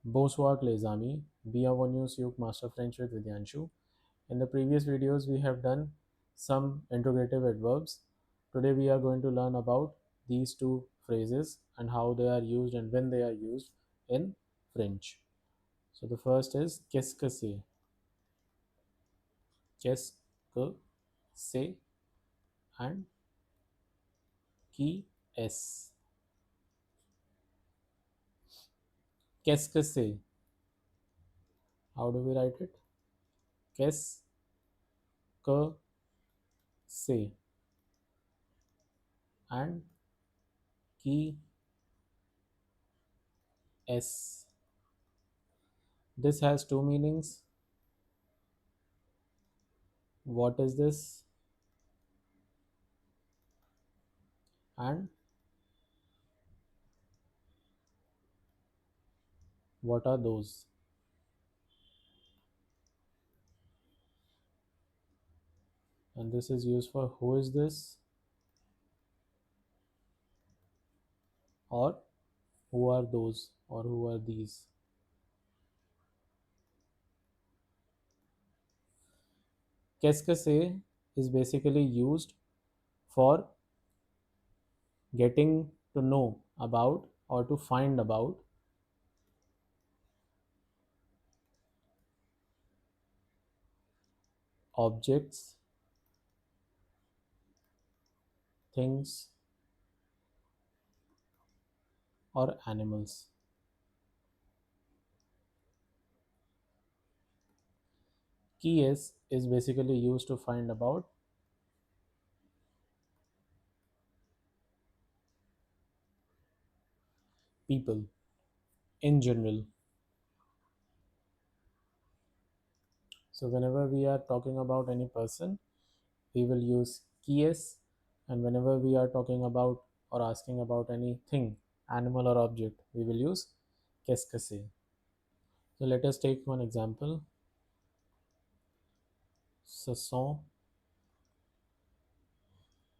Bonsoir les amis, Bienvenue sur Master French with Vidyansshu. In the previous videos we have done some interrogative adverbs. Today we are going to learn about these two phrases and how they are used and when they are used in French. So the first is qu'est-ce que c'est? Qu'est-ce que c'est and qui est? Qu'est-ce que c'est? How do we write it? Qu'est-ce que c'est and qui est? This has two meanings. What is this? And what are those? And this is used for who is this or who are those or who are these. Qu'est-ce que c'est is basically used for getting to know about or to find about objects, things, or animals. Qui is basically used to find about people in general. So whenever we are talking about any person, we will use qui est, and whenever we are talking about or asking about anything, animal or object, we will use qu'est-ce que c'est. So let us take one example. Ce sont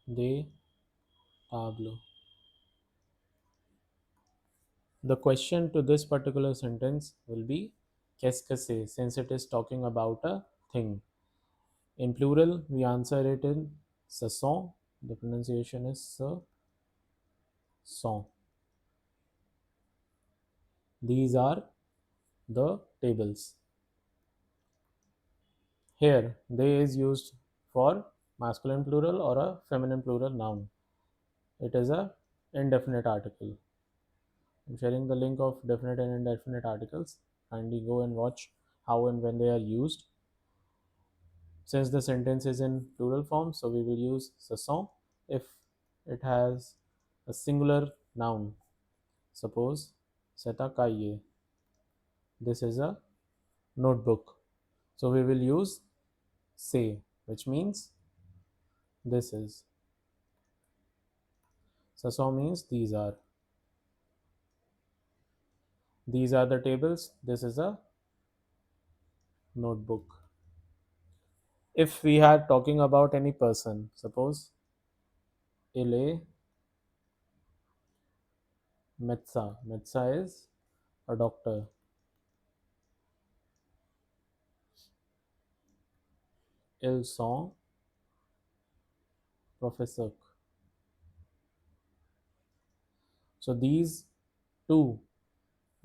des tables. The question to this particular sentence will be qu'est-ce que c'est, since it is talking about a thing. In plural, we answer it in ce sont. The pronunciation is ce sont. These are the tables. Here, they is used for masculine plural or a feminine plural noun. It is a indefinite article. I'm sharing the link of definite and indefinite articles. Kindly go and watch how and when they are used. Since the sentence is in plural form, so we will use ce sont if it has a singular noun. Suppose c'est un cahier. This is a notebook. So we will use c'est, which means this is. Ce sont means these are. These are the tables. This is a notebook. If we are talking about any person, suppose il est médecin. Médecin is a doctor. Ils sont professeurs. So these two,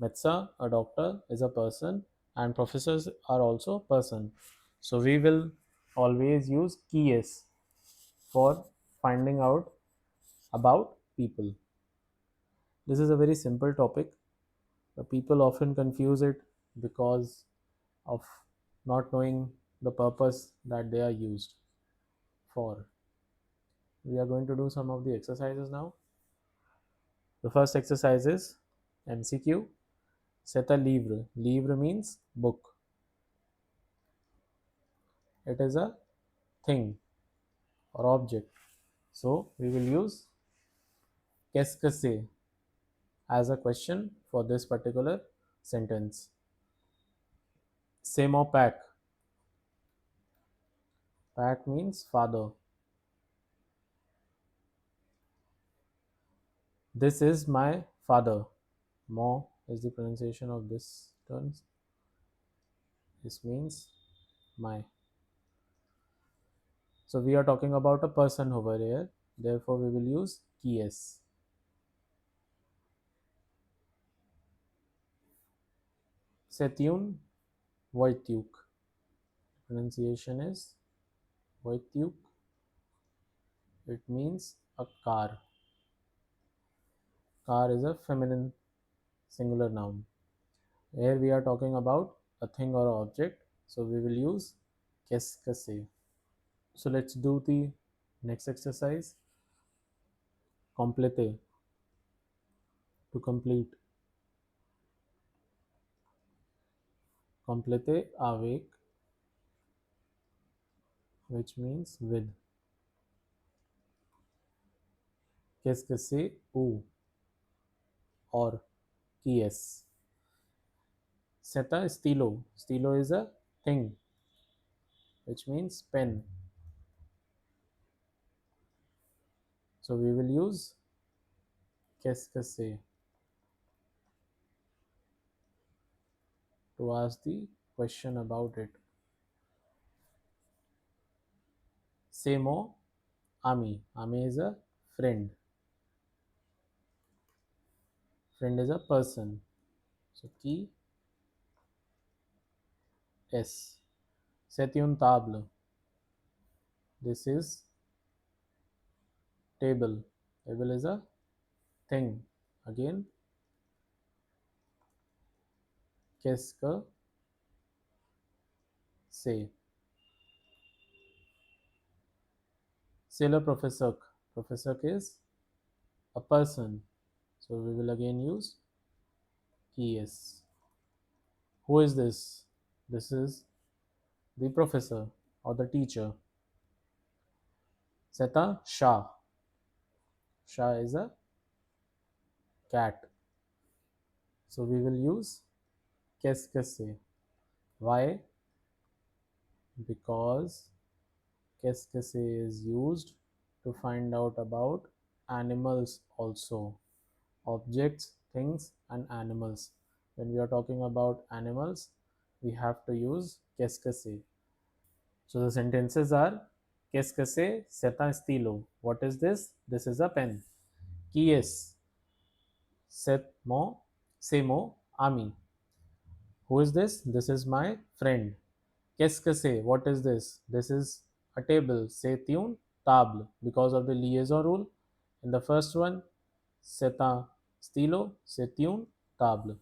médecin, a doctor, is a person, and professors are also person. So we will always use qui est for finding out about people. This is a very simple topic, but people often confuse it because of not knowing the purpose that they are used for. We are going to do some of the exercises now. The first exercise is MCQ. C'est un livre. Livre means book. It is a thing or object. So we will use qu'est-ce que c'est as a question for this particular sentence. C'est mon père. Père means father. This is my father. Mon is the pronunciation of this Turns. This means my. So we are talking about a person over here. Therefore, we will use Qu'est. C'est une voiture. Pronunciation is voiture. It means a car. Car is a feminine singular noun. Here we are talking about a thing or object. So we will use qu'est-ce. So let's do the next exercise. Compléter. To complete. Compléter avec, which means with. Qu'est-ce c'est ou or qui C'est un stylo. Stylo is a thing, which means pen. So we will use qu'est-ce c'est to ask the question about it. C'est mon ami. Ami is a friend. Friend is a person. So qui est. C'est une table. This is table. Table is a thing. Again, qu'est-ce c'est. C'est le professeur. Professor is a person. So we will again use qui est. Who is this? This is the professor or the teacher. C'est un chat. Chat is a cat. So we will use qu'est-ce c'est. Why? Because qu'est-ce c'est is used to find out about animals also. Objects, things, and animals. When we are talking about animals, we have to use qu'est-ce c'est. So the sentences are qu'est-ce c'est un stylo. What is this? This is a pen. Qui est? C'est mon ami. Who is this? This is my friend. Qu'est-ce c'est? What is this? This is a table. C'est une table. Because of the liaison rule. In the first one, c'est un stylo. C'est une table.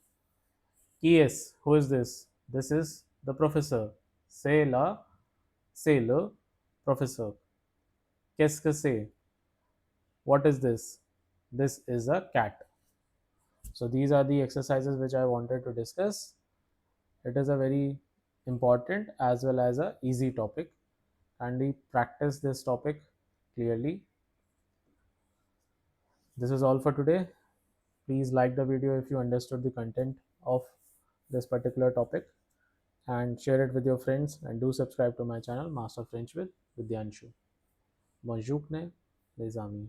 Qui est? Who is this? This is the professor. C'est le professeur. Qu'est-ce c'est? What is this? This is a cat. So these are the exercises which I wanted to discuss. It is a very important as well as a easy topic. Kindly practice this topic clearly. This is all for today. Please like the video if you understood the content of this particular topic, and share it with your friends, and do subscribe to my channel Master French with Vidyansshu. Bonjour, les amis.